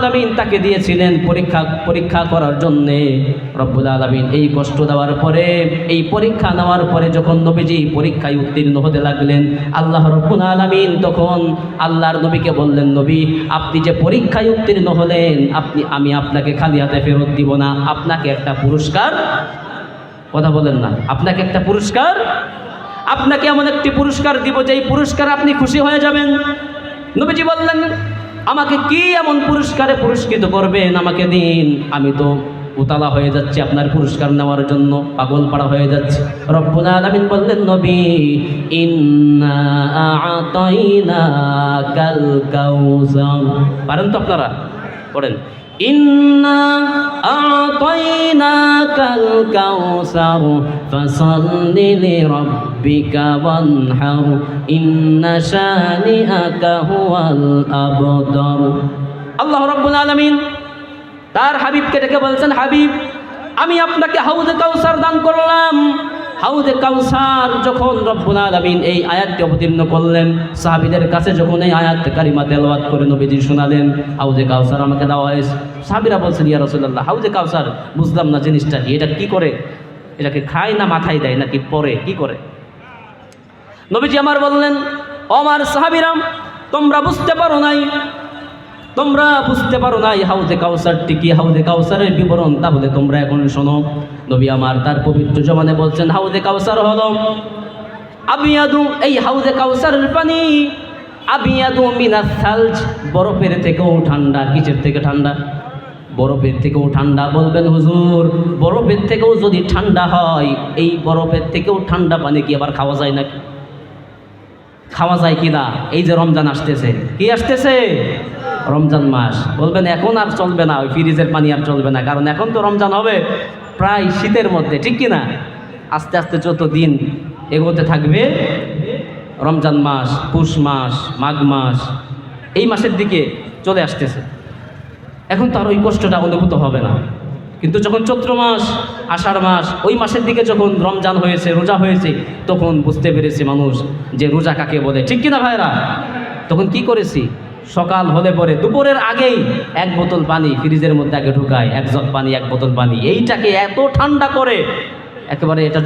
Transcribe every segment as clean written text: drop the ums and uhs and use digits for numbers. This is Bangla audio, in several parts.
আলামিন তাকে দিয়েছিলেন পরীক্ষা করার জন্যে। রব্বুল আলামিন এই কষ্ট দেওয়ার পরে, এই পরীক্ষা নেওয়ার পরে যখন নবীজি পরীক্ষায় উত্তীর্ণ হতে লাগলেন, আল্লাহ রব্বুল আলামিন তখন আল্লাহর নবীকে বললেন, নবী আপনি যে পরীক্ষায় উত্তীর্ণ হলেন, আমি আপনাকে খালি হাতে ফেরত দিব না, আপনাকে একটা পুরস্কার, কথা বলেন না, আপনাকে একটা পুরস্কার, আপনাকে এমন একটি পুরস্কার দিব যেই পুরস্কার আপনি খুশি হয়ে যাবেন। নবীজি বললেন, আমাকে কি এমন পুরস্কারে পুরস্কৃত করবেন, আমাকে দিন, আমি তো উতালা হয়ে যাচ্ছে আপনার পুরস্কার নেওয়ার জন্য, পাগল পাড়া হয়ে যাচ্ছে। রব্বুল আলামিন বললেন, নবী ইন্না আ'তাইনাকাল কাউসার, পারেন তো আপনারা, পড়েন, ইন্না আ'তাইনাকাল কাউসার ফাসাল্লি লিরাব্বিকা ওয়ানহার ইন্না শানিআকা হুয়াল আবতার। আল্লাহ রাব্বুল আলামিন তার হাবিবকে ডেকে বলছেন, হাবিব আমি আপনাকে হাউজে কাউসার দান করলাম। হাউজে কাউসার যখন রব্বুল আলামিন এই আয়াতটি অবতীর্ণ করলেন, সাহাবীদের কাছে যখন এই আয়াত কারিমা তেলাওয়াত করে নবীজি শোনালেন, হাউজে কাউসার আমাকে দেওয়া হয়েছে। সাহাবীরা বলছেন, ইয়া রাসূলুল্লাহ হাউজে কাউসার বুঝলাম না জিনিসটা কি, এটা কি করে, এটাকে খায় না মাথায় দেয় নাকি পরে কি করে? নবীজি আমার বললেন, ও আমার সাহাবীরা তোমরা বুঝতে পারো নাই হাউজে কাউসারটি কি, হাউজে কাউসারের বিবরণ, তাহলে তোমরা এখন শোনো। নবী আমার তার পবিত্র জবানে বলছেন, হাউজে কাউসার হলো আবিয়াদু, এই হাউজে কাউসারের পানি আবিয়াদু মিনাস সালজ, বরফের থেকেও ঠান্ডা। কিসের থেকে ঠান্ডা? বরফের থেকেও ঠান্ডা। বলবেন হুজুর বরফের থেকেও যদি ঠান্ডা হয়, এই বরফের থেকেও ঠান্ডা পানি কি আবার খাওয়া যায় নাকি? খাওয়া যায় কি না? এই যে রমজান আসতেছে, কি আসতেছে? রমজান মাস। বলবেন এখন আর চলবে না, ওই ফ্রিজের পানি আর চলবে না, কারণ এখন তো রমজান হবে প্রায় শীতের মধ্যে, ঠিক কি না? আস্তে আস্তে যত দিন এগোতে থাকবে, রমজান মাস, পুষ মাস, মাঘ মাস, এই মাসের দিকে চলে আসতেছে, এখন তো আর ওই কষ্টটা অনুভূত হবে না। কিন্তু যখন চৈত্র মাস, আষাঢ় মাস, ওই মাসের দিকে যখন রমজান হয়েছে, রোজা হয়েছে, তখন বুঝতে পেরেছে মানুষ যে রোজা কাকে বলে, ঠিক কিনা ভাইরা? তখন কি করেছি, সকাল হলে পরে দুপুরের আগেই এক বোতল পানি ফ্রিজের মধ্যে আগে ঢুকায়, এক জগ পানি, এক বোতল পানি, এইটাকে এত ঠান্ডা করে একেবারে এটা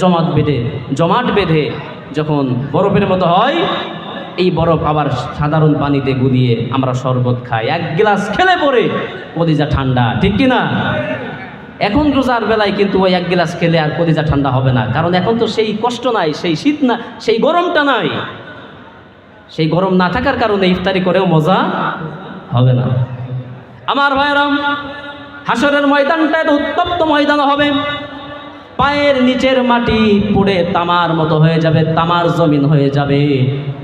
জমাট বেঁধে যখন বরফের মতো হয়, এই বরফ আবার সাধারণ পানিতে গুলিয়ে আমরা শরবত খাই, এক গ্লাস খেলে পরে কলিজা ঠান্ডা, ঠিক কিনা? এখন রোজার বেলায় কিন্তু ওই এক গ্লাস খেলে আর কলিজা ঠান্ডা হবে না, কারণ এখন তো সেই কষ্ট নাই, সেই শীত না, সেই গরমটা নাই। সেই গরম না থাকার কারণে ইফতারি করেও মজা হবে না। আমার ভাইরাম, হাসরের ময়দানটা এত উত্তপ্ত ময়দান হবে, পায়ের নিচের মাটি পুড়ে তামার মতো হয়ে যাবে, তামার জমিন হয়ে যাবে।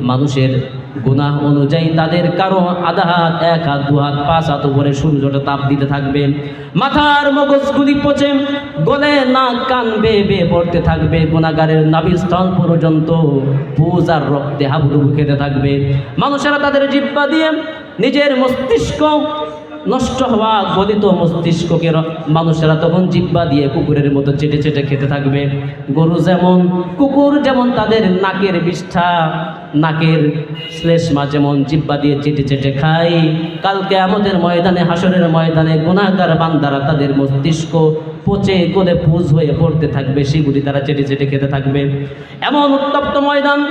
মানুষের গুনাহ অনুযায়ী তাদের কারো আধা হাত, এক হাত, দু হাত, 5 হাত উপরে সূর্যটা তাপ দিতে থাকবে, মাথার মগজগুলি পচে গলে নাক কান বেয়ে বেয়ে পড়তে থাকবে, গুনাহগারের নাভিস্থল পর্যন্ত পূজার রক্তে হাবুডুবু খেতে থাকবে। মানুষেরা তাদের জিহ্বা দিয়ে নিজের মস্তিষ্ক নষ্ট হওয়া গলিত মস্তিষ্ককে মানুষেরা তখন জিহ্বা দিয়ে কুকুরের মতো চেটে চেটে খেতে থাকবে। গরু যেমন, কুকুর যেমন তাদের নাকের বিষ্ঠা, নাকের শ্লেষ্মা যেমন জিহ্বা দিয়ে চেটে চেটে খায়, কালকে আমাদের ময়দানে, হাসরের ময়দানে গুনাহগার বান্দারা তাদের মস্তিষ্ক পচে গলে পুজ হয়ে পড়তে থাকবে, সেগুলি তারা চেটে চেটে খেতে থাকবে। এমন উত্তপ্ত ময়দান,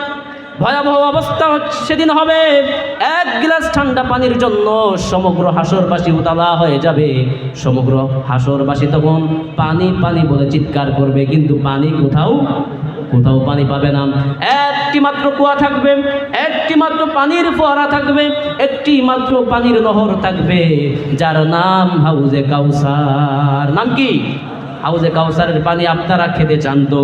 ভয়াবহ অবস্থা সেদিন হবে। এক গ্লাস ঠান্ডা পানির জন্য সমগ্র হাসরবাসী উতালা হয়ে যাবে। সমগ্র হাসরবাসী তখন পানি পানি বলে চিৎকার করবে, কিন্তু পানি কোথাও পানি পাবে না। একটি মাত্র কুয়া থাকবে, একটি মাত্র পানির ফোয়ারা থাকবে, একটি মাত্র পানির নহর থাকবে, যার নাম হাউজে কাউসার। নাম কি? হাউজে কাউসারের পানি আপনারা খেতে চান তো?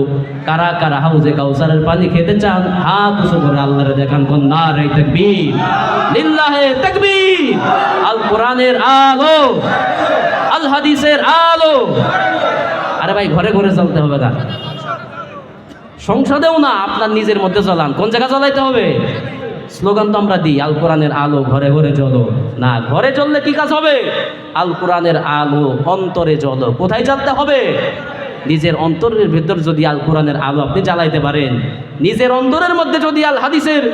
কারা কারা হাউজে কাউসারের পানি খেতে চান? হাত উঁচু করে আল্লাহরে দেখান, কোন নারে তাকবীর, লিল্লাহে তাকবীর। আল কোরআনের আলো, আল হাদিসের আলো। আরে ভাই ঘরে ঘরে চলতে হবে না, সংসদেও না, আপনার নিজের মধ্যে জ্বলান। কোন জায়গা জ্বলাইতে হবে? স্লোগান তো আমরা দিই, আল কোরআনের আলো ঘরে ঘরে জ্বলো। না, ঘরে জ্বললে কি কাজ হবে? আল কোরআনের আলো অন্তরে জ্বলো। কোথায় জ্বালতে হবে? নিজের অন্তরের ভিতর। যদি আল কোরআনের আলো আপনি জ্বালাইতে পারেন, নিজের অন্তরের মধ্যে যদি আল হাদিসের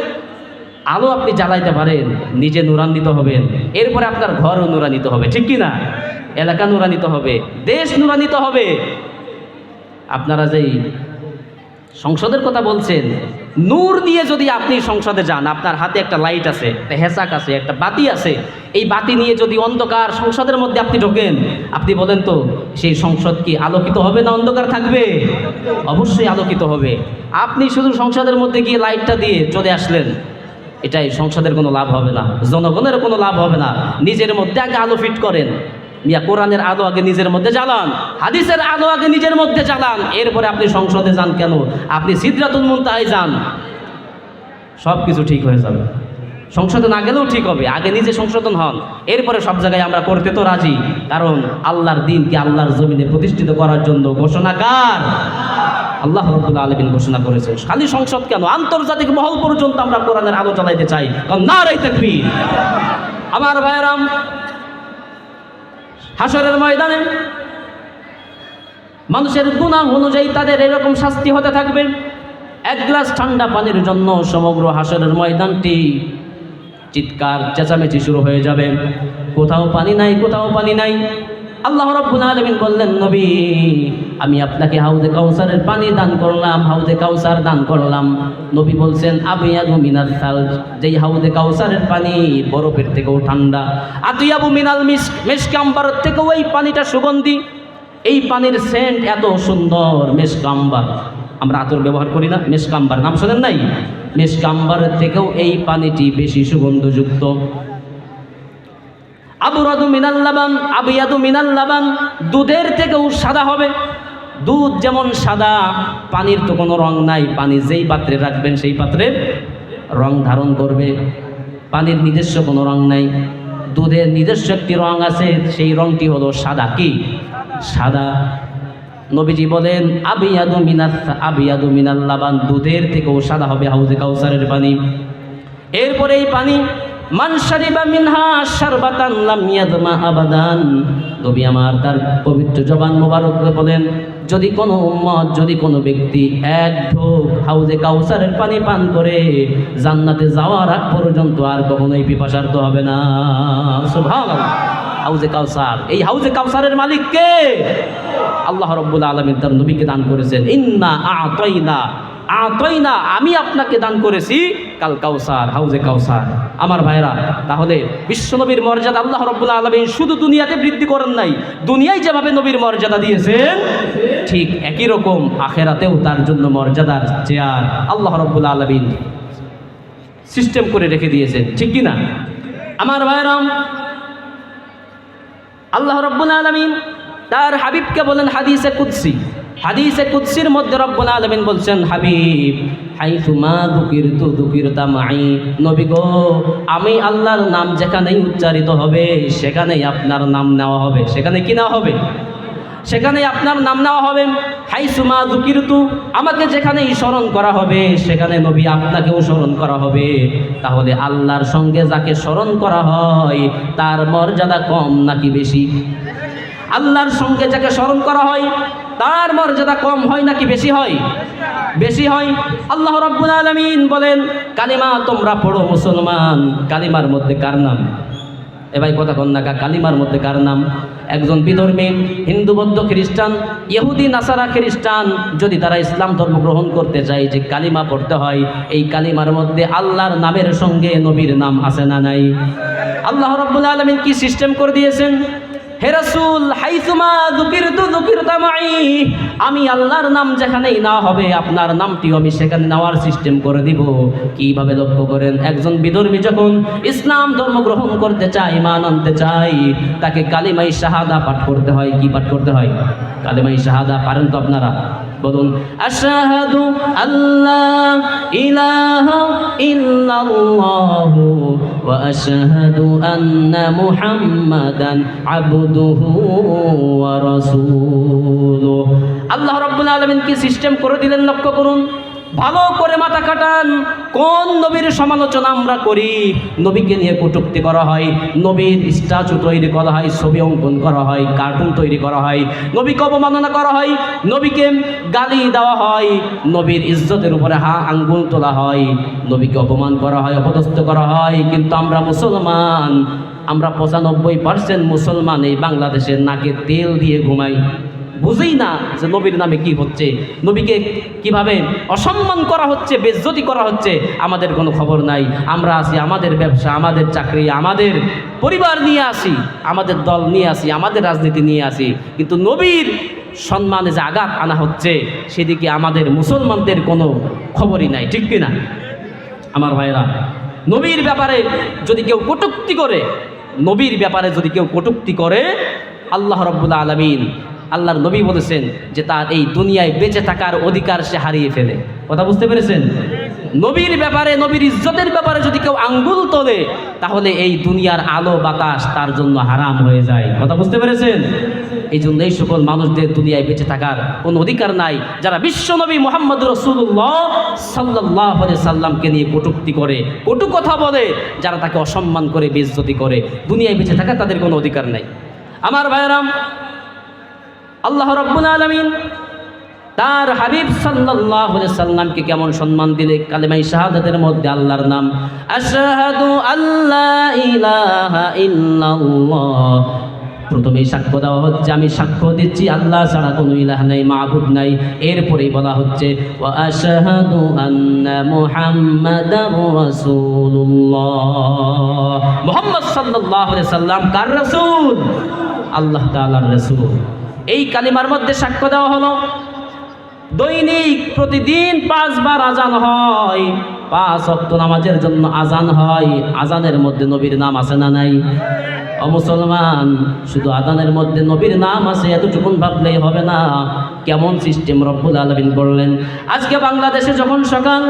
আলো আপনি জ্বালাইতে পারেন, নিজে নূরান্বিত হবেন, এরপরে আপনার ঘরও নূরান্বিত হবে, ঠিক কি না? এলাকা নূরান্বিত হবে, দেশ নূরান্বিত হবে। আপনারা যেই সংসদের কথা বলছেন, নূর নিয়ে যদি আপনি সংসদে যান, আপনার হাতে একটা লাইট আছে, একটা হেসাক আছে, একটা বাতি আছে, এই বাতি নিয়ে যদি অন্ধকার সংসদের মধ্যে আপনি ঢোকেন, আপনি বলেন তো সেই সংসদ কি আলোকিত হবে না অন্ধকার থাকবে? অবশ্যই আলোকিত হবে। আপনি শুধু সংসদের মধ্যে গিয়ে লাইটটা দিয়ে চলে আসলেন, এটাই সংসদের কোনো লাভ হবে না, জনগণের কোনো লাভ হবে না। নিজের মধ্যে আগে আলো ফিট করেন, মিয়া কোরআনের আলো আগে নিজের মধ্যে জ্বালান, হাদিসের আলো আগে নিজের মধ্যে জ্বালান, এরপরে আপনি সংসদে যান কেন, আপনি সিদরাতুল মুনতাহায় যান, সব কিছু ঠিক হয়ে যাবে। সংশোধন না গেলেও ঠিক হবে, আগে নিজে সংশোধন হন, এরপরে সব জায়গায় আমরা করতে তো রাজি। কারণ আল্লাহর দ্বীনকে আল্লাহর জমিনে প্রতিষ্ঠিত করার জন্য ঘোষণাকার আল্লাহ রাব্বুল আলামিন ঘোষণা করেছেন। খালি সংসদ কেন, আন্তর্জাতিক মহল পর্যন্ত আমরা কোরআনের আলো জ্বালাইতে চাই। কারণ নারে তাকবীর। আমার ভাইরাম, হাসরের ময়দানে মানুষের গুনাহ অনুযায়ী তাদের এরকম শাস্তি হতে থাকবে। এক গ্লাস ঠান্ডা পানির জন্য সমগ্র হাসরের ময়দানটি চিৎকার চেঁচামেচি শুরু হয়ে যাবে, কোথাও পানি নাই, কোথাও পানি নাই। আল্লাহ রাব্বুল আলামিন বললেন, নবী আমি আপনাকে হাউজে কাউসারের পানি দান করলাম, হাউজে কাউসার দান করলাম। নবী বলছেন আবিয়াদু মিনাল সালজ, যেই হাউজে কাউসারের পানি বরফের থেকেও ঠান্ডা। আতিয়াবু মিনাল মিস্ক, মিস্ক আম্বার থেকেও এই পানিটা সুগন্ধি। এই পানির সেন্ট এত সুন্দর, মিস্ক আম্বার, আমরা আতর ব্যবহার করি না, মিস্ক আম্বার নাম শোনেন নাই? মিস্ক আম্বারের থেকেও এই পানিটি বেশি সুগন্ধযুক্ত। আবরাদু মিনাল লাবান, আবিয়াদু মিনাল লাবান, দুধের থেকেও সাদা হবে। দুধ যেমন সাদা, পানির তো কোনো রং নাই, পানি যেই পাত্রে রাখবেন সেই পাত্রের রং ধারণ করবে। পানির নিজস্ব কোনো রং নাই, দুধের নিজস্ব একটি রং আছে, সেই রংটি হলো সাদা। কি সাদা? নবীজি বলেন আবিয়াদু মিনাল লাবান, দুধের থেকেও সাদা হবে হাউজে কাউসারের পানি। এরপরে এই পানি মান শারিবা মিনহা শারবাতান লাম ইয়াদমা আবাদান, নবী আমার তার পবিত্র জবান মোবারক বলেন, যদি কোনো উম্মত, যদি কোনো ব্যক্তি এক ঢোক হাউজে কাউসারের পানি পান করে, জান্নাতে যাওয়ার আগ পর্যন্ত আর কখনোই পিপাসার্ত হবে না। সুবহানাল্লাহ। হাউজে কাউসার, এই হাউজে কাউসারের মালিক কে? আল্লাহ রাব্বুল আলামিন তার নবীকে দান করেছেন। ইন্না আতাইনা, আতাইনা, আমি আপনাকে দান করেছি কাল কাউসার, হাউজে কাউসার। আমার ভাইরা, তাহলে বিশ্বনবীর মর্যাদা আল্লাহ রাব্বুল আলামিন শুধু দুনিয়াতে বৃদ্ধি করেন নাই, দুনিয়ায় যেভাবে নবীর মর্যাদা দিয়েছেন ঠিক একই রকম আখেরাতেও তার জন্য মর্যাদার চেয়ার আল্লাহ রাব্বুল আলামিন সিস্টেম করে রেখে দিয়েছেন, ঠিক কি না? আমার ভাইরা, আল্লাহ রাব্বুল আলামিন তার হাবিবকে বলেন হাদিসে কুদসি, হাদিসে কুদসির মধ্যে রব্বুল আলামিন বলছেন, হাবিব হাইসুমা যুকিরতু যুকিরতা মাই, নবী গো আমি আল্লাহর নাম যেখানেই উচ্চারিত হবে সেখানেই আপনার নাম নেওয়া হবে। সেখানে কি নেওয়া হবে? সেখানে আপনার নাম নেওয়া হবে। হাইসুমা যুকিরতু, আমাকে যেখানেই স্মরণ করা হবে সেখানে নবী আপনাকেও স্মরণ করা হবে। তাহলে আল্লাহর সঙ্গে যাকে স্মরণ করা হয় তার মর্যাদা কম নাকি বেশি? আল্লাহর সঙ্গে যাকে স্মরণ করা হয় তার মর্যাদা কম হয় নাকি বেশি হয়? বেশি হয়। আল্লাহ রাব্বুল আলামিন বলেন, কালিমা তোমরা পড়ো মুসলমান, কালিমার মধ্যে কার নাম? এ ভাই কথা কন না, কালিমার মধ্যে কার নাম? একজন বিধর্মী হিন্দু, বৌদ্ধ, খ্রিস্টান, ইহুদি, নাসারা, খ্রিস্টান যদি তারা ইসলাম ধর্ম গ্রহণ করতে চায়, যে কালিমা পড়তে হয়, এই কালিমার মধ্যে আল্লাহর নামের সঙ্গে নবীর নাম আছে না নাই? আল্লাহ রাব্বুল আলামিন কি সিস্টেম করে দিয়েছেন? হে রাসূল, হাইসুমা যুকিরতু যুকিরতা মাই, আমি আল্লাহর নাম যেখানেই না হবে আপনার নামটিও আমি সেখানে নেওয়ার সিস্টেম করে দিব। কিভাবে? লক্ষ্য করেন, একজন বিধর্মী যখন ইসলাম ধর্ম গ্রহণ করতে চায়, ঈমান আনতে চায়, তাকে কালিমায়ে শাহাদা পাঠ করতে হয়। কি পাঠ করতে হয়? কালিমায়ে শাহাদা। পারেন তো আপনারা? বলুন, আশহাদু আল্লাহ ইলাহা ইল্লাল্লাহু ওয়া আশহাদু আন্না মুহাম্মাদান আবদুহু ওয়া রাসূলুহু। আল্লাহ রাব্বুল আলামিন কি সিস্টেম করে দিলেন লক্ষ্য করুন। ভালো করে মাথা কাটান, কোন নবীর সমালোচনা আমরা করি? নবীকে নিয়ে কটূক্তি করা হয়, নবীর স্ট্যাচু তৈরি করা হয়, ছবি অঙ্কন করা হয়, কার্টুন তৈরি করা হয়, নবীকে অবমাননা করা হয়, নবীকে গালি দেওয়া হয়, নবীর ইজ্জতের উপরে আঙ্গুল তোলা হয়, নবীকে অপমান করা হয়, অপদস্থ করা হয়। কিন্তু আমরা মুসলমান, আমরা 95% মুসলমান এই বাংলাদেশের নাকে তেল দিয়ে ঘুমাই, বুঝি না যে নবীর নামে কি হচ্ছে, নবীকে কিভাবে অসম্মান করা হচ্ছে, বেইজ্জতি করা হচ্ছে, আমাদের কোনো খবর নাই। আমরা আসি আমাদের ব্যবসা, আমাদের চাকরি, আমাদের পরিবার নিয়ে আসি, আমাদের দল নিয়ে আসি, আমাদের রাজনীতি নিয়ে আসি, কিন্তু নবীর সম্মানে যে আঘাত আনা হচ্ছে সেদিকে আমাদের মুসলমানদের কোনো খবরই নাই, ঠিক কিনা আমার ভাইরা? নবীর ব্যাপারে যদি কেউ কটূক্তি করে, নবীর ব্যাপারে যদি কেউ কটূক্তি করে, আল্লাহ রাব্বুল আলামিন, আল্লাহর নবী বলেছেন যে তার এই দুনিয়ায় বেঁচে থাকার অধিকার সে হারিয়ে ফেলে। কথা বুঝতে পেরেছেন? নবীর ব্যাপারে, নবীর ইজ্জতের ব্যাপারে যদি কেউ আঙ্গুল তোলে, তাহলে এই দুনিয়ার আলো বাতাস তার জন্য হারাম হয়ে যায়। কথা বুঝতে পেরেছেন? এই জন্য এই সকল মানুষদের দুনিয়ায় বেঁচে থাকার কোনো অধিকার নাই যারা বিশ্বনবী মুহাম্মদ রাসূলুল্লাহ সাল্লাল্লাহু আলাইহি সাল্লামকে নিয়ে কটূক্তি করে, কটু কথা বলে, যারা তাকে অসম্মান করে, বেইজ্জতি করে, দুনিয়ায় বেঁচে থাকার তাদের কোনো অধিকার নাই। আমার ভাইরাম, আল্লাহ রাব্বুল আলামিন তার হাবিব সাল্লাল্লাহু আলাইহি সাল্লামকে কেমন সম্মান দিলে, কালেমায়ে শাহাদাতের মধ্যে আল্লাহর নাম, আশহাদু আল্লা ইলাহা ইল্লাল্লাহ, প্রথমেই সাক্ষ্য দেওয়া হচ্ছে, আমি সাক্ষ্য দিচ্ছি আল্লাহ ছাড়া কোনো ইলাহ নাই, মাবুদ নাই। এরপরেই বলা হচ্ছে ওয়া আশহাদু আন্না মুহাম্মাদার রাসূলুল্লাহ, মুহাম্মদ সাল্লাল্লাহু আলাইহি সাল্লাম কার রাসূল? আল্লাহ তাআলার রাসূল। এই কালিমার মধ্যে সাক্ষ্য দেওয়া হলো দৈনিক প্রতিদিন 5 বার আজান হয়, 5 ওয়াক্ত নামাজের জন্য আজান হয়। আজানের মধ্যে নবীর নাম আছে না নাই? ও মুসলমান, শুধু আজানের মধ্যে নবীর নাম আছে এতটুকুন ভাবলেই হবে না। কেমন সিস্টেম রব্বুল আলামিন করলেন। আজকে বাংলাদেশে যখন সকাল,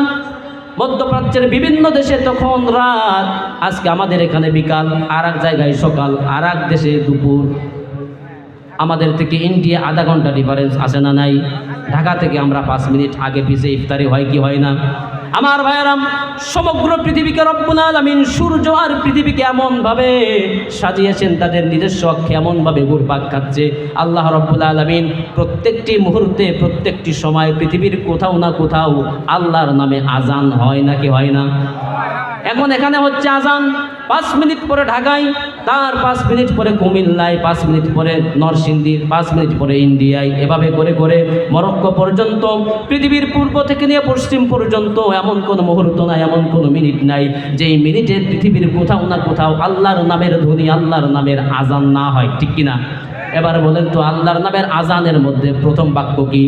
মধ্যপ্রাচ্যের বিভিন্ন দেশে তখন রাত, আজকে আমাদের এখানে বিকাল, আর এক জায়গায় সকাল, আর এক দেশে দুপুর। আমাদের থেকে ইন্ডিয়া আধা ঘন্টা ডিফারেন্স আছে না নাই? ঢাকা থেকে আমরা 5 মিনিট আগে পিছিয়ে ইফতারি হয় কি হয় না? আমার ভাইয়েরাম, সমগ্র পৃথিবীকে রব্বুল আলামিন, সূর্য আর পৃথিবীকে এমনভাবে সাজিয়েছেন, তাদের নিজস্ব অক্ষে এমনভাবে ঘুরপাক খাচ্ছে। আল্লাহ রব্বুল আলামিন প্রত্যেকটি মুহূর্তে, প্রত্যেকটি সময় পৃথিবীর কোথাও না কোথাও আল্লাহর নামে আজান হয় নাকি হয় না? এখন এখানে হচ্ছে আজান, 5 মিনিট পরে ঢাকায়, তার 5 মিনিট পরে কুমিল্লায়, 5 মিনিট পরে নরসিংদীর, 5 মিনিট পরে ইন্ডিয়ায়, এভাবে করে করে মরক্কো পর্যন্ত, পৃথিবীর পূর্ব থেকে নিয়ে পশ্চিম পর্যন্ত এমন কোনো মুহূর্ত নাই, এমন কোনো মিনিট নাই যেই মিনিটে পৃথিবীর কোথাও না কোথাও আল্লাহর নামের ধ্বনি, আল্লাহর নামের আজান না হয়, ঠিক কিনা? এবার বলেন তো, আল্লাহর নামের আজানের মধ্যে প্রথম বাক্য কি?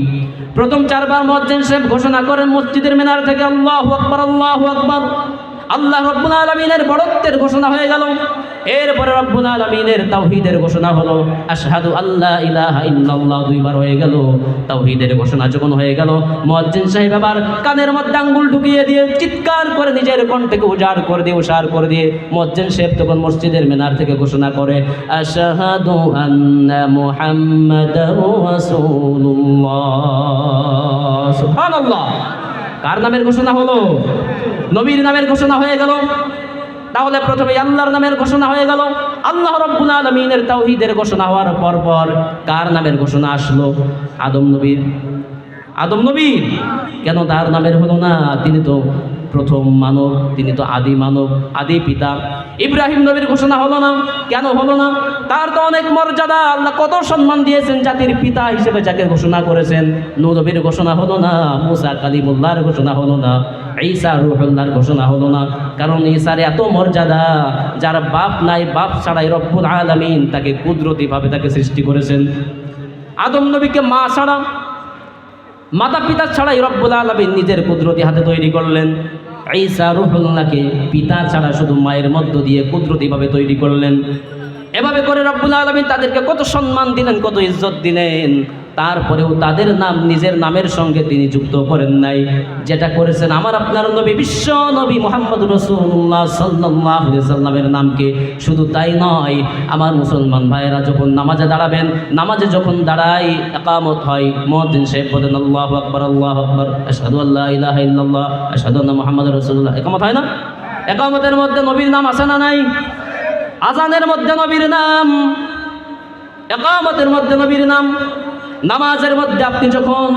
প্রথম 4 বার মুয়াজ্জিন সাহেব ঘোষণা করেন মসজিদের মিনার থেকে, আল্লাহু আকবার, আল্লাহু আকবার। আল্লাহ রব্বুল আলামিনের বড়ত্বের ঘোষণা হয়ে গেল। এরপরে রব্বুল আলামিনের তাওহীদের ঘোষণা হলো, আশহাদু আল্লা ইলাহা ইল্লাল্লাহ 2 বার হয়ে গেল। তাওহীদের ঘোষণা যখন হয়ে গেল, মুয়াজ্জিন সাহেব আবার কানের মধ্যে আঙ্গুল ঢুকিয়ে দিয়ে চিৎকার করে নিজের কণ্ঠকে উজাড় করে দিয়ে, উসার করে দিয়ে মুয়াজ্জিন সাহেব তখন মসজিদের মিনার থেকে ঘোষণা করে, আশহাদু আন্না মুহাম্মাদার রাসূলুল্লাহ। সুবহানাল্লাহ। কার নামের ঘোষণা হলো? নবীর নামের ঘোষণা হয়ে গেল। তাহলে প্রথমে আল্লাহর নামের ঘোষণা হয়ে গেল। আল্লাহ রাব্বুল আলামিনের তাওহীদের ঘোষণা হওয়ার পর কার নামের ঘোষণা আসলো? আদম নবীর। আদম নবীর কেন তার নামের হলো না? তিনি তো প্রথম মানব, তিনি তো আদি মানব, আদি পিতা। ইব্রাহিম নবীর ঘোষণা হলো না, কেন হলো না? তার তো অনেক মর্যাদা, আল্লাহ কত সম্মান দিয়েছেন, জাতির পিতা হিসেবে যাকে ঘোষণা করেছেন। নূহ নবীর ঘোষণা হলো না, মুসা কালিমুল্লাহর ঘোষণা হলো না, ঈসা রূহুল্লাহর ঘোষণা হলো না। কারণ ঈসার এত মর্যাদা, যার বাপ নাই, বাপ ছাড়াই রব্বুল আলামিন তাকে কুদরতিভাবে তাকে সৃষ্টি করেছেন। আদম নবীকে মা ছাড়া, মাতা পিতা ছাড়াই রব্বুল আলামিন নিজের কুদরতি হাতে তৈরি করলেন। ঈসা রূহুল্লাহকে পিতা ছাড়া শুধু মায়ের মধ্য দিয়ে কুদরতিভাবে তৈরি করলেন। এভাবে করে রব্বুল আলামিন তাদেরকে কত সম্মান দিলেন, কত ইজ্জত দিলেন। তারপরেও তাদের নাম নিজের নামের সঙ্গে তিনি যুক্ত করেন নাই। যেটা করেছেন আমার আপনার নবী বিশ্ব নবী মুহাম্মদ রাসূলুল্লাহ সাল্লাল্লাহু আলাইহি সাল্লামের নামকে। শুধু তাই নয়, আমার মুসলমান ভাইয়েরা যখন নামাজে দাঁড়াবেন, নামাজে যখন দাঁড়াই ইকামত হয়, মুয়াজ্জিন সাহেব বলেন আল্লাহু আকবার আল্লাহু আকবার আশহাদু আল্লা ইলাহা ইল্লাল্লাহ আশহাদু আন্না মুহাম্মাদুর রাসূলুল্লাহ। ইকামত হয় না? ইকামতের মধ্যে নবীর নাম আছে না নাই? আজানের মধ্যে নবীর নাম, ইকামতের মধ্যে নবীর নাম। নামাজের মধ্যে আপনি যখন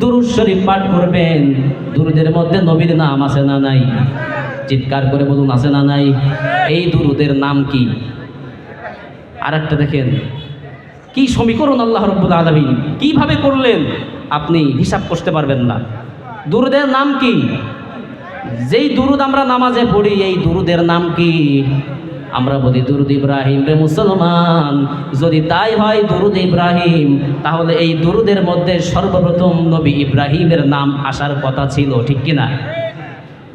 দুরূদ শরীফ পাঠ করবেন, দুরূদের মধ্যে নবীর নাম আছে না নাই? চিৎকার করে বলুন আছে না নাই? এই দুরূদের নাম কি? আরেকটা দেখেন কি সমীকরণ আল্লাহ রাব্বুল আলামিন কিভাবে করলেন, আপনি হিসাব করতে পারবেন না। দুরূদের নাম কি? যেই দুরূদ আমরা নামাজে পড়ি, এই দুরূদের নাম কি? আমরা বলি দুরূদ ইব্রাহিম রে মুসলমান। যদি তাই হয় দুরূদ ইব্রাহিম, তাহলে এই দুরূদের মধ্যে সর্বপ্রথম নবী ইব্রাহিমের নাম আসার কথা ছিল, ঠিক কিনা?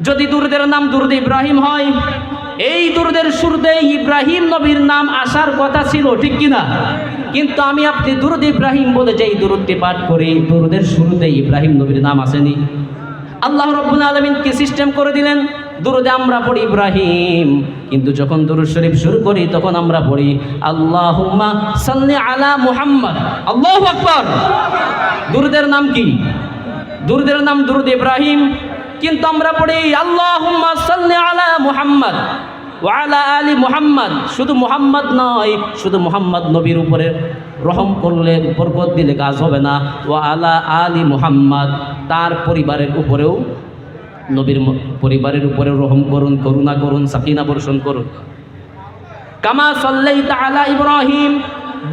যদি দুরূদের নাম দুরূদ ইব্রাহিম হয়, এই দুরূদের শুরুতেই ইব্রাহিম নবীর নাম আসার কথা ছিল, ঠিক কিনা? কিন্তু আমি আপনি দুরূদ ইব্রাহিম বলে যেই দুরূদটি পাঠ করি, দুরূদের শুরুতেই ইব্রাহিম নবীর নাম আসেনি। আল্লাহ রাব্বুল আলামিন কি সিস্টেম করে দিলেন? দুরূদে আমরা পড়ি ইব্রাহিম, কিন্তু যখন দুরূদ শরীফ শুরু করি তখন আমরা পড়ি আল্লাহুম্মা সাল্লি আলা মুহাম্মদ। আল্লাহু আকবার। দুরূদের নাম কি? দুরূদের নাম দুরূদ ইব্রাহিম, কিন্তু আমরা পড়ি আল্লাহুম্মা সাল্লি আলা মুহাম্মদ ওয়া আলা আলি মুহাম্মদ। শুধু মুহাম্মদ নয়, শুধু মুহাম্মদ নবীর উপরে রহম করলে বরকত দিলে কাজ হবে না, ওয়া আলা আলি মুহাম্মদ, তার পরিবারের উপরেও, নবীর পরিবারের উপরে রহম করুন, করুণা করুন, সাকিনা বর্ষণ করুন। কামা সাল্লাইতা আলা ইব্রাহিম,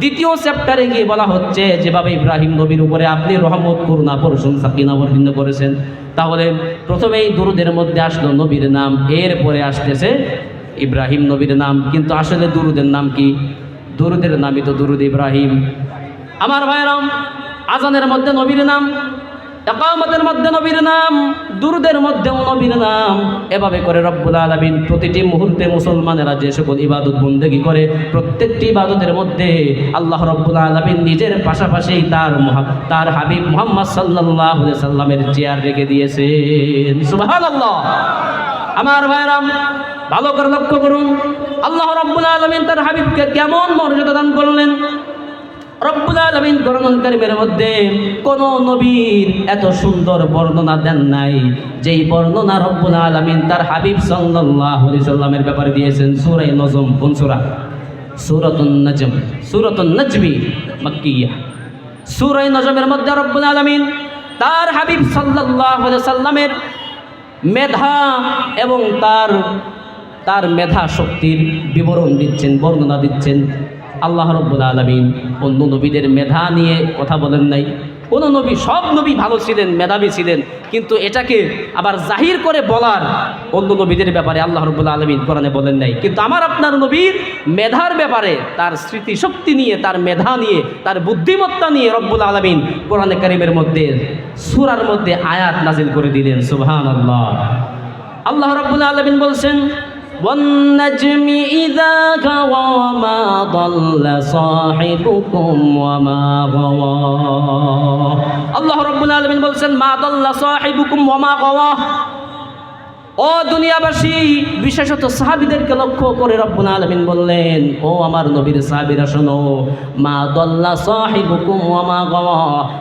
দ্বিতীয় চ্যাপ্টারে গিয়ে বলা হচ্ছে যেভাবে ইব্রাহিম নবীর উপরে আপনি রহমত করুণা বর্ষণ সাকিনা বর্ষণ করেছেন। তাহলে প্রথমেই দুরূদের মধ্যে আসলো নবীর নাম, এরপরে আসতেছে ইব্রাহিম নবীর নাম। কিন্তু আসলে দুরূদের নাম কি? দুরূদের নামই তো দুরূদ ইব্রাহিম। আমার ভাইরাম, আজানের মধ্যে নবীর নাম, ইকামতের মধ্যে নবীর নাম, দুরূদের মধ্যেও নবীর নাম। এভাবে করে রব্বুল আলামিন প্রতিটি মুহূর্তে মুসলমানেরা যে সকল ইবাদত বন্দেগী করে, প্রত্যেকটি ইবাদতের মধ্যে আল্লাহ রব্বুল আলামিন নিজের পাশাপাশি তার হাবিব মুহাম্মদ সাল্লাল্লাহু আলাইহি সাল্লামের চেয়ার রেখে দিয়েছেন। সুবহানাল্লাহ। আমার ভাইরাম, ভালো করে লক্ষ্য করুন আল্লাহ রব্বুল আলামিন তার হাবিবকে কেমন মর্যাদা দান করলেন। রব্বুল আলামিন কোরআনুল কারীমের মধ্যে কোন নবীর এত সুন্দর বর্ণনা দেন নাই যেই বর্ণনা রব্বুল আলামিন তার হাবিব সাল্লাল্লাহু আলাইহি সাল্লামের ব্যাপারে দিয়েছেন। সূরা নজম। কোন সূরা? সূরাতুন নজম। সূরাতুন নজমি মাক্কিয়া। সূরা নজমের মধ্যে রব্বুল আলামিন তার হাবিব সাল্লাল্লাহু আলাইহি সাল্লামের মেধা এবং তার মেধা শক্তির বিবরণ দিচ্ছেন, বর্ণনা দিচ্ছেন। আল্লাহ রাব্বুল আলামিন অন্য নবীদের মেধা নিয়ে কথা বলেন নাই। কোন নবী, সব নবী ভালো ছিলেন, মেধাবী ছিলেন, কিন্তু এটাকে আবার জাহির করে বলার অন্য নবীদের ব্যাপারে আল্লাহ রাব্বুল আলামিন কোরআনে বলেন নাই। কিন্তু আমার আপনার নবীর মেধার ব্যাপারে, তার স্মৃতিশক্তি নিয়ে, তার মেধা নিয়ে, তার বুদ্ধিমত্তা নিয়ে রব্বুল আলামিন কোরআনে কারীমের মধ্যে সূরার মধ্যে আয়াত নাজিল করে দিলেন। সুবহানাল্লাহ। আল্লাহ রাব্বুল আলামিন বলছেন والنجم إذا هوى ما ضل صاحبكم وما غوى। আল্লাহ রাব্বুল আলামিন বলছেন মা দাল্লা সাহিবুকুম ওয়া মা গাওয়া। ও দুনিয়াবাসী, বিশেষত সাহাবীদেরকে লক্ষ্য করে রব্বুল আলামিন বললেন, ও আমার নবীর সাহাবীরা শোনো, মা দাল্লা সাহিবুকুম ওয়া মা গাওয়া,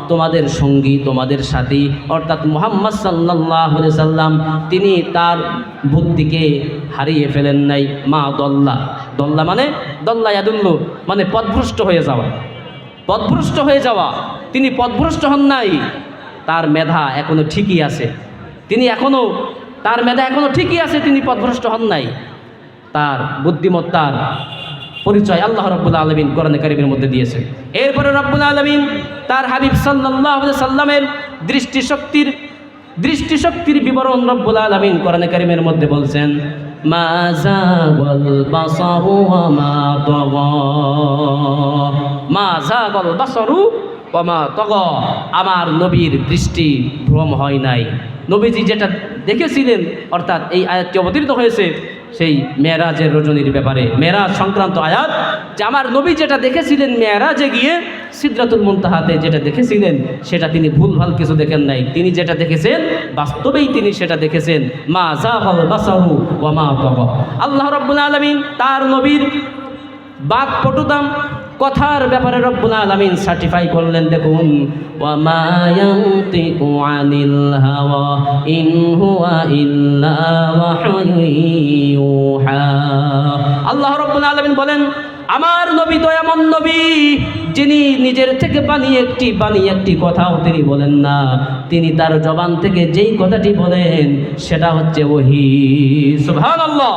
তোমাদের সঙ্গী, তোমাদের সাথী অর্থাৎ মুহাম্মদ সাল্লাল্লাহু আলাইহি সাল্লাম, তিনি তার বুদ্ধিকে হারিয়ে ফেলেন নাই। মা দল্লা, দল্লা মানে দল্লা ইয়াদুল্লু মানে পথভ্রষ্ট হয়ে যাওয়া, পথভ্রষ্ট হয়ে যাওয়া। তিনি পথভ্রষ্ট হন নাই, তার মেধা এখনো ঠিকই আছে, তার মেধা এখনো ঠিকই আছে, তিনি পথভ্রষ্ট হন নাই। তার বুদ্ধিমত্তার পরিচয় আল্লাহ রাব্বুল আলামিন কোরআনে কারীমের মধ্যে দিয়েছেন। এরপরে রাব্বুল আলামিন তার হাবিব সাল্লাল্লাহু আলাইহি সাল্লামের দৃষ্টিশক্তির বিবরণ রব্বুল আলামিন কোরআনে কারীমের মধ্যে বলছেন মা যাগাল বাসারু ওয়া মা তাগা। মা যাগাল বাসারু ওয়া মা তাগা, আমার নবীর দৃষ্টি ভ্রম হয় নাই। নবীজি যেটা দেখেছিলেন, অর্থাৎ এই আয়াতটি অবতীর্ণ হয়েছে সেই মেরাজের রজনীর ব্যাপারে, মেরাজ সংক্রান্ত আয়াত, যে আমার নবী যেটা দেখেছিলেন মেরাজে গিয়ে সিদরাতুল মুনতাহাতে যেটা দেখেছিলেন সেটা তিনি ভুলভাল কিছু দেখেন নাই। তিনি যেটা দেখেছেন বাস্তবেই তিনি সেটা দেখেছেন। মা যাগাল বাসারু ওয়া মা তাগা। আল্লাহ রাব্বুল আলামিন তার নবীর বাকপটুতাম কথার ব্যাপারে রব্বুল আলামিন সার্টিফাই করলেন। দেখুন, ওয়া মা ইয়ানতিকু আনিল হাওয়া ইন হুয়া ইল্লা ওয়াহয়ুন ইউহা। আল্লাহ রব্বুল আলামিন বলেন, আমার নবী তো এমন নবী যিনি নিজের থেকে বানিয়ে একটি কথাও তিনি বলেন না। তিনি তার জবান থেকে যেই কথাটি বলেন সেটা হচ্ছে ওহী। সুবহানাল্লাহ।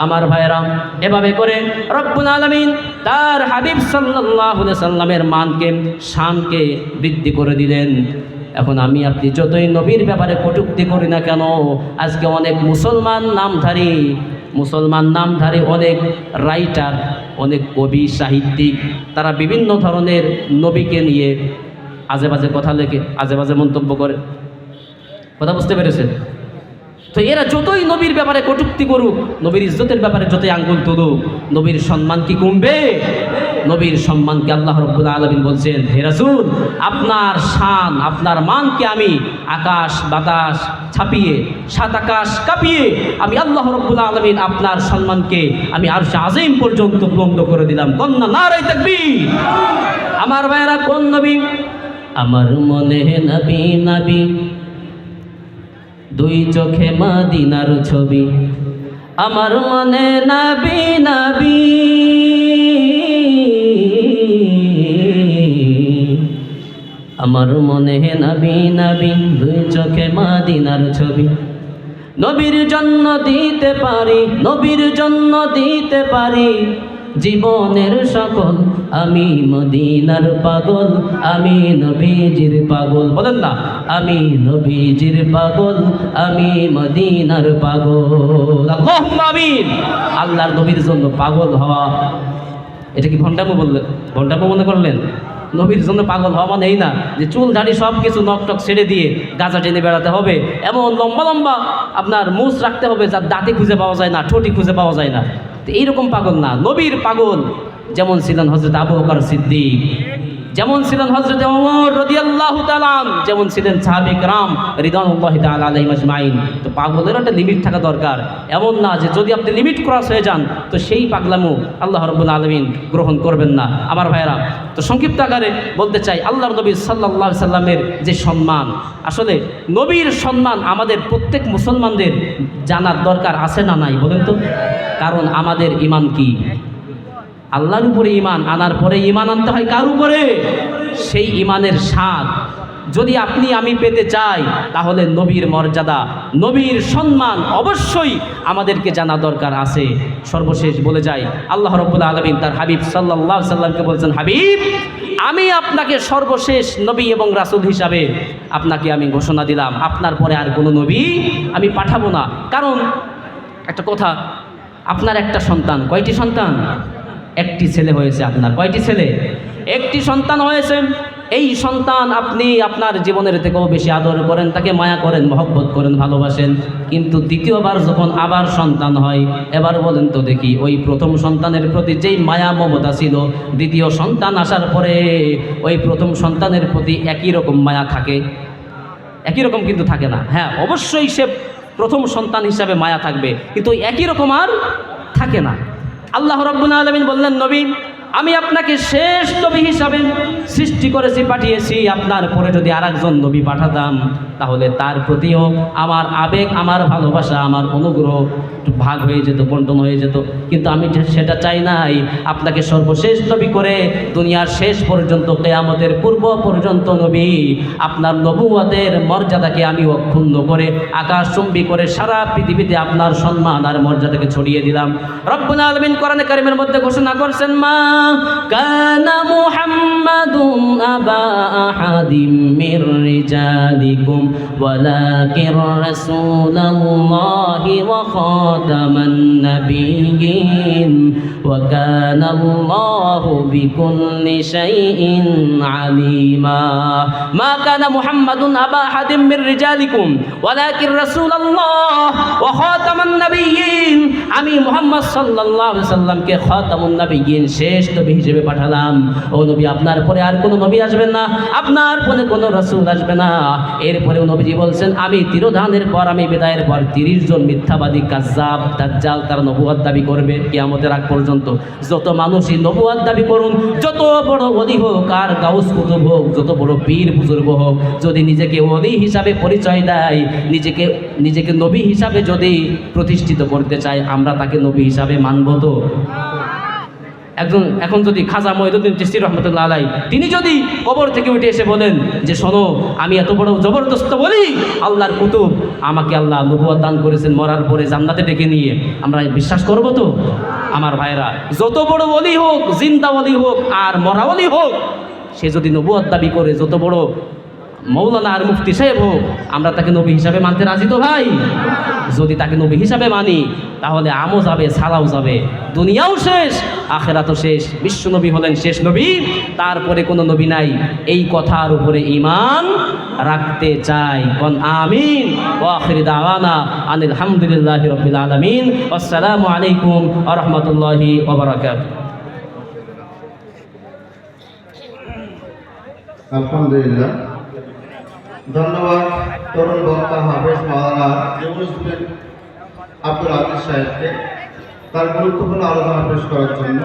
আমার ভাইরা, এভাবে করে রব্বুল আলামিন তার হাবিব সাল্লাল্লাহু আলাইহি সাল্লামের মানকে, শানকে বৃদ্ধি করে দিলেন। এখন আমি আপনি যতই নবীর ব্যাপারে কটূক্তি করি না কেন, আজকে অনেক মুসলমান নামধারী অনেক রাইটার, অনেক কবি, সাহিত্যিক, তারা বিভিন্ন ধরনের নবীকে নিয়ে আজে বাজে কথা লেখে, আজে বাজে মন্তব্য করে। কথা বুঝতে পেরেছেন? তো এরা যতই নবীর ব্যাপারে কটূক্তি করুক, নবীর ইজ্জতের ব্যাপারে যতই আঙ্গুল তুলুক, নবীর সম্মান কি কমবে? নবীর সম্মানকে আল্লাহ রাব্বুল আলামিন বলছেন, হে রাসূল, আপনার শান, আপনার মানকে আমি আকাশ বাতাস ছাপিয়ে, সাত আকাশ কাঁপিয়ে আমি আল্লাহ রাব্বুল আলামিন আপনার সম্মানকে আমি আরশে আযীম পর্যন্ত বুলন্দ করে দিলাম। কন্যা নারায়ে তাকবীর। আমার ভাইরা, কোন নবী? আমার মনে নবী নবী, দুই চোখে মদিনার ছবি, আমার মনে নবী নবী, আমার মনে নবী নবী, দুই চোখে মদিনার ছবি। নবীর জন্য দিতে পারি, নবীর জন্য দিতে পারি জীবনের সকল, আমি মদিনার পাগল, আমি নবীজির পাগল। বলেন না, আমি নবীজির পাগল, আমি মদিনার পাগল। আল্লাহুম্মা আমিন। আল্লাহর নবীর জন্য পাগল হওয়া, এটা কি ভণ্ডামো বললেন? ভণ্ডামো মনে করলেন? নবীর জন্য পাগল হওয়া মানে এই না যে চুল দাড়ি সব কিছু নকটক ছেড়ে দিয়ে গাঁজা টেনে বেড়াতে হবে, এমন লম্বা লম্বা আপনার মুছ রাখতে হবে যার দাঁতে খুঁজে পাওয়া যায় না, ঠোঁটি খুঁজে পাওয়া যায় না। তো এইরকম পাগল না। নবীর পাগল যেমন ছিলেন হযরত আবু বকর সিদ্দিক, যেমন ছিলেন হযরত ওমর রাদিয়াল্লাহু তাআলা, যেমন ছিলেন সাহাবায়ে কেরাম রিদওয়ানুল্লাহি তাআলা আলাইহিম আজমাইন। তো পাগলের একটা লিমিট থাকা দরকার। এমন না যে যদি আপনি লিমিট ক্রস হয়ে যান তো সেই পাগলামো আল্লাহ রাব্বুল আলামিন গ্রহণ করবেন না। আমার ভাইরা, তো সংক্ষিপ্ত আকারে বলতে চাই, আল্লাহর নবী সাল্লাল্লাহু আলাইহি সাল্লামের যে সম্মান, আসলে নবীর সম্মান আমাদের প্রত্যেক মুসলমানদের জানার দরকার আছে না নাই বলেন তো? কারণ আমাদের ঈমান কি? আল্লাহর উপরে ঈমান আনার পরে ঈমান আনতে হয় কার উপরে? সেই ঈমানের স্বাদ যদি আপনি আমি পেতে চাই, তাহলে নবীর মর্যাদা, নবীর সম্মান অবশ্যই আমাদেরকে জানা দরকার আছে। সর্বশেষ বলে যাই, আল্লাহ রাব্বুল আলামিন তার হাবিব সাল্লাল্লাহু আলাইহি সাল্লামকে বলছেন, হাবিব, আমি আপনাকে সর্বশেষ নবী এবং রাসূল হিসাবে আপনাকে আমি ঘোষণা দিলাম, আপনার পরে আর কোনো নবী আমি পাঠাবো না। কারণ একটা কথা, আপনার একটা সন্তান, কয়টি সন্তান? একটি ছেলে হয়েছে আপনার। কয়টি ছেলে? একটি সন্তান হয়েছে। এই সন্তান আপনি আপনার জীবনের থেকেও বেশি আদর করেন, তাকে মায়া করেন, মহব্বত করেন, ভালোবাসেন। কিন্তু দ্বিতীয়বার যখন আবার সন্তান হয়, এবার বলেন তো দেখি, ওই প্রথম সন্তানের প্রতি যেই মায়া মমতা ছিল, দ্বিতীয় সন্তান আসার পরে ওই প্রথম সন্তানের প্রতি একই রকম মায়া থাকে? একই রকম কিন্তু থাকে না। হ্যাঁ, অবশ্যই সে প্রথম সন্তান হিসাবে মায়া থাকবে, কিন্তু ওই একই রকম আর থাকে না। আল্লাহ রাব্বুল আলামিন বললেন, নবী, আমি আপনাকে শেষ নবী হিসাবে সৃষ্টি করেছি, পাঠিয়েছি। আপনার পরে যদি আরেকজন নবী পাঠাতাম, তাহলে তার প্রতিও আমার আবেগ, আমার ভালোবাসা, আমার অনুগ্রহ একটু ভাগ হয়ে যেত, বন্টন হয়ে যেত। কিন্তু আমি সেটা চাই নাই। আপনাকে সর্বশেষ নবী করে দুনিয়ার শেষ পর্যন্ত, কিয়ামতের পূর্ব পর্যন্ত নবী, আপনার নবুয়তের মর্যাদাকে আমি অক্ষুণ্ণ করে, আকাশচুম্বী করে সারা পৃথিবীতে আপনার সম্মান আর মর্যাদাকে ছড়িয়ে দিলাম। রব্বুল আলামিন কোরআনে কারীমের মধ্যে ঘোষণা করছেন, মা কানা মুহাম্মাদুন আবা أحد من رجالكم ولكن رسول الله وخاتم النبيين وكان الله بكل شيء عليما ما كان محمد أبا أحد من رجالكم ولكن رسول الله وخاتم النبيين আমি মুহাম্মদ সাল্লাল্লাহু আলাইহি সাল্লামকে খাতামুন নবিয়্যিন শেষ নবী হিসেবে পাঠালাম। ও নবী, আপনার পরে আর কোনো নবী আসবেন না, আপনার পরে কোনো রাসূল আসবে না। এরপরেও নবীজি বলছেন, আমি তিরোধানের পর, আমি বিদায়ের পর 30 জন মিথ্যাবাদী কাজ্জাব দাজ্জাল তার নবুয়ত দাবি করবে কিয়ামতের আগ পর্যন্ত। যত মানুষই নবুয়ত দাবি করুন, যত বড় ওলি হোক আর গাউস কুতুব হোক, যত বড় পীর বুজুর্গ হোক, যদি নিজেকে ওলি হিসাবে পরিচয় দেয়, নিজেকে নবী হিসাবে যদি প্রতিষ্ঠিত করতে চায়, আমরা তাকে নবী হিসাবে মানব তো? এখন যদি খাজা মঈনুদ্দিন চিশতি রহমতুল্লাহ আলাইহি তিনি যদি কবর থেকে উঠে এসে বলেন যে শোনো, আমি এত বড় জবরদস্ত বলি, আল্লাহর কুতুব, আমাকে আল্লাহ নবুয়ত দান করেছেন মরার পরে জান্নাতে ডেকে নিয়ে, আমরা বিশ্বাস করব তো? আমার ভাইরা, যত বড় ওলি হোক, জিন্দা ওলি হোক আর মরা ওলি হোক, সে যদি নবুয়ত দাবি করে, যত বড় মৌলানা আর মুফতি সাহেব হোক, আমরা তাকে নবী হিসাবে মানতে রাজি তো ভাই? যদি তাকে নবী হিসাবে মানি, তাহলে আমও যাবে, সালাও যাবে, দুনিয়াও শেষ, আখেরাতও শেষ। বিশ্ব নবী হলেন শেষ নবী, তারপরে কোনো নবী নাই। এই কথার উপরে ঈমান রাখতে চাই। কোন আমিন। ওয়া আখিরু দাওয়ানা আনিল হামদুলিল্লাহি রাব্বিল আলামিন। আসসালামু আলাইকুম ওয়া রাহমাতুল্লাহি ওয়া বারাকাতুহু। আলহামদুলিল্লাহ, ধন্যবাদ তরুণ বক্তা হাফেজ মাওলানা আব্দুল আজিজ সাহেবকে তার গুরুত্বপূর্ণ আলোচনা পেশ করার জন্য।